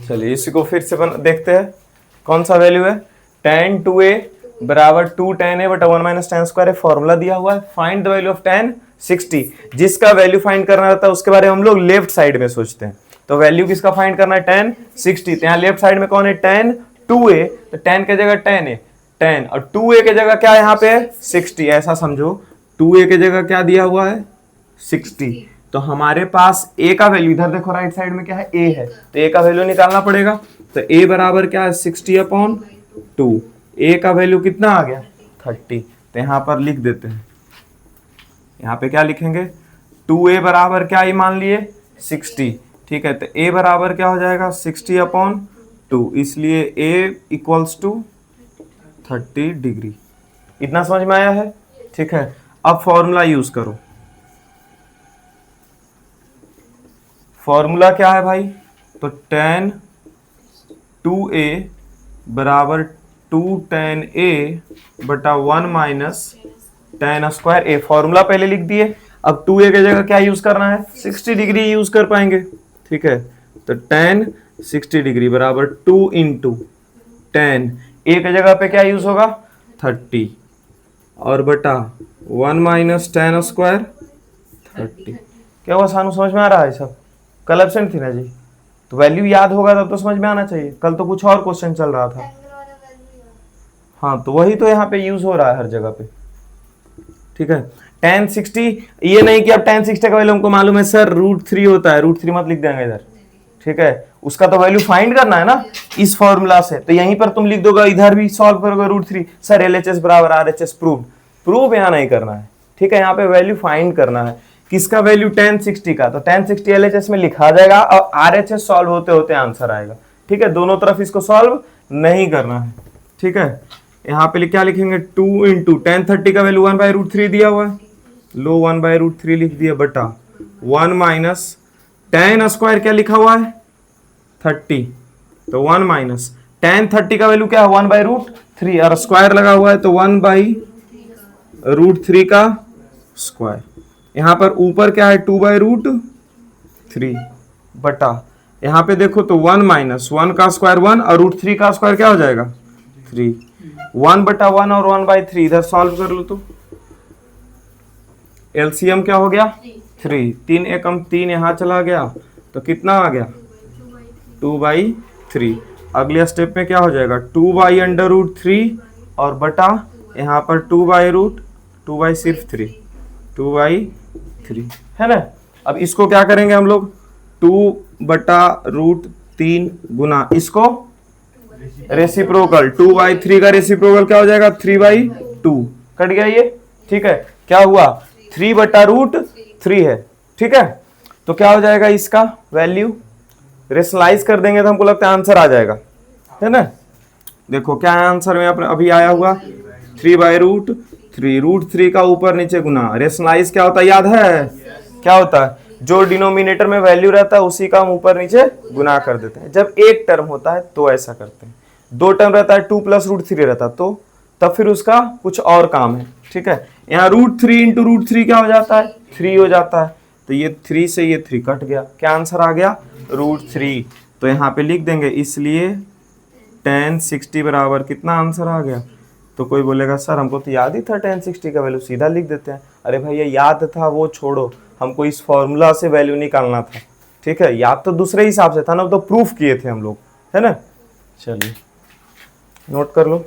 चलिए इसी को फिर से देखते हैं, कौन सा वैल्यू है, tan 2a बराबर 2 tan a बटा 1 माइनस tan स्क्वायर है, फॉर्मूला दिया हुआ है, find the value of tan 60। जिसका वैल्यू फाइंड करना रहता है उसके बारे में हम लोग लेफ्ट साइड में सोचते हैं, तो वैल्यू किसका फाइंड करना है, tan 60। तो यहाँ लेफ्ट साइड में कौन है, tan 2a, तो tan के जगह tan है, tan, और 2a के जगह क्या यहाँ पे है 60, ऐसा समझो 2a के जगह क्या दिया हुआ है 60। तो हमारे पास a का वैल्यू, इधर देखो राइट साइड में क्या है, a है, तो a का वैल्यू निकालना पड़ेगा। तो a बराबर क्या है 60/2, a का वैल्यू कितना आ गया 30। तो यहाँ पर लिख देते हैं, यहाँ पे क्या लिखेंगे, 2a बराबर क्या ही मान लिए 60, ठीक है। तो a बराबर क्या हो जाएगा 60/2, इसलिए a इक्वल्स टू 30 डिग्री। इतना समझ में आया है, ठीक है। अब फॉर्मूला यूज करो, फॉर्मूला क्या है भाई, तो tan 2a बराबर 2 tan a बटा 1 minus tan square a, formula पहले लिख दिए। अब 2a की जगह क्या यूज करना है, 60 डिग्री यूज कर पाएंगे, ठीक है। तो tan 60 डिग्री बराबर 2 इंटू tan a की जगह पे क्या यूज होगा 30 और बटा 1 माइनस tan स्क्वायर 30। क्या हुआ सानू, समझ में आ रहा है सब, कल एब्सेंट थी ना जी, तो वैल्यू याद होगा तब तो समझ में आना चाहिए, कल तो कुछ और क्वेश्चन चल रहा था। हाँ तो वही तो यहाँ पे यूज हो रहा है हर जगह पे, ठीक है। tan 60, ये नहीं कि अब tan 60 का वैल्यू हमको मालूम है सर √3 होता है, √3 मत लिख देंगे इधर, ठीक है। उसका तो वैल्यू फाइंड करना है ना इस फॉर्मूला से, तो यहीं पर तुम लिख दोगे, इधर भी सॉल्व करोगे √3, सर LHS बराबर RHS प्रूव, प्रूव यहाँ नहीं करना है, ठीक है। यहाँ पे वैल्यू फाइंड करना है, किसका वैल्यू tan 60 का, तो tan 60 LHS में लिखा जाएगा और RHS सॉल्व होते होते आंसर आएगा, ठीक है। दोनों तरफ इसको सॉल्व नहीं करना है, ठीक है। यहाँ पे क्या लिखेंगे 2 इंटू tan 30 का वैल्यू 1/√3 दिया हुआ है, लो 1/√3 लिख दिया बटा 1 माइनस tan स्क्वायर क्या लिखा हुआ है 30, तो 1 माइनस tan 30 का वैल्यू क्या है 1/√3 और स्क्वायर लगा हुआ है तो 1/√3 का स्क्वायर। यहाँ पर ऊपर क्या है 2/√3 बटा, यहाँ पे देखो तो 1 माइनस 1 का स्क्वायर 1 और √3 का स्क्वायर क्या हो जाएगा 3, 1/1 और 1/3 इधर सॉल्व कर लो तो एलसीएम क्या हो गया 3, 3 एकम 3 यहाँ चला गया तो कितना आ गया 2/3। अगले स्टेप में क्या हो जाएगा 2/√3 और बटा यहाँ पर 2 सिर्फ 3, 2/3 है ना। अब इसको क्या करेंगे हम लोग 2/√3 गुना इसको रेसिप्रोकल, 2/3 का रेसिप्रोकल क्या हो जाएगा 3/2, कट गया ये, ठीक है। क्या हुआ 3/√3 है, ठीक है। तो क्या हो जाएगा इसका वैल्यू, रेशनलाइज कर देंगे तो हमको लगता है आंसर आ जाएगा, है ना। देखो क्या है आंसर में अभी आया हुआ 3/√3, √3 का ऊपर नीचे गुना, रेशनलाइज क्या होता है याद है, क्या होता है जो डिनोमिनेटर में वैल्यू रहता है उसी का हम ऊपर नीचे गुना कर देते हैं। जब एक टर्म होता है तो ऐसा करते हैं, दो टर्म रहता है 2 + √3 रहता तो तब फिर उसका कुछ और काम है, ठीक है। यहाँ √3 इंटू √3 क्या हो जाता है 3 हो जाता है, तो ये 3 से ये 3 कट गया, क्या आंसर आ गया √3। तो यहाँ पे लिख देंगे, इसलिए tan 60 बराबर कितना आंसर आ गया। तो कोई बोलेगा सर हमको तो याद ही था tan 60 का वैल्यू, सीधा लिख देते हैं। अरे भाई ये याद था वो छोड़ो, हमको इस फॉर्मूला से वैल्यू निकालना था, ठीक है। याद तो दूसरे हिसाब से था ना, तो प्रूफ किए थे हम लोग, है ना। चलिए नोट कर लो।